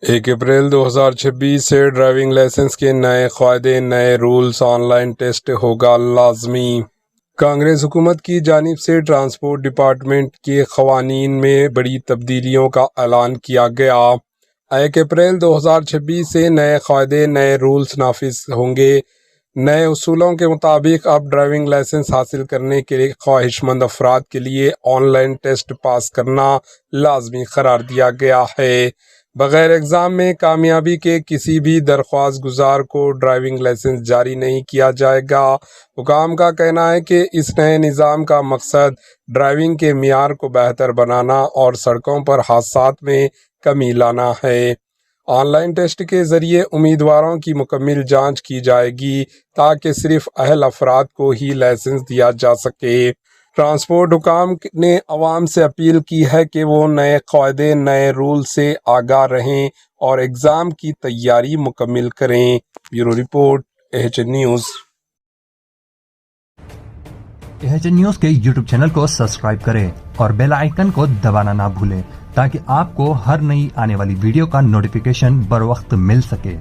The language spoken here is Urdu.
1 اپریل 2026 سے ڈرائیونگ لائسنس کے نئے قاعدے، نئے رولز، آن لائن ٹیسٹ ہوگا لازمی۔ کانگریس حکومت کی جانب سے ٹرانسپورٹ ڈپارٹمنٹ کے قوانین میں بڑی تبدیلیوں کا اعلان کیا گیا۔ 1 اپریل 2026 سے نئے قاعدے، نئے رولز نافذ ہوں گے۔ نئے اصولوں کے مطابق اب ڈرائیونگ لائسنس حاصل کرنے کے لیے خواہش مند افراد کے لیے آن لائن ٹیسٹ پاس کرنا لازمی قرار دیا گیا ہے۔ بغیر ایگزام میں کامیابی کے کسی بھی درخواست گزار کو ڈرائیونگ لائسنس جاری نہیں کیا جائے گا۔ حکام کا کہنا ہے کہ اس نئے نظام کا مقصد ڈرائیونگ کے معیار کو بہتر بنانا اور سڑکوں پر حادثات میں کمی لانا ہے۔ آن لائن ٹیسٹ کے ذریعے امیدواروں کی مکمل جانچ کی جائے گی تاکہ صرف اہل افراد کو ہی لائسنس دیا جا سکے۔ ٹرانسپورٹ حکام نے عوام سے اپیل کی ہے کہ وہ نئے قاعدے، نئے رول سے آگاہ رہیں اور ایگزام کی تیاری مکمل کریں۔ Bureau report, AHN news. AHN news کے یوٹیوب چینل کو سبسکرائب کریں اور بیل آئیکن کو دبانا نہ بھولیں تاکہ آپ کو ہر نئی آنے والی ویڈیو کا نوٹیفیکیشن بر وقت مل سکے۔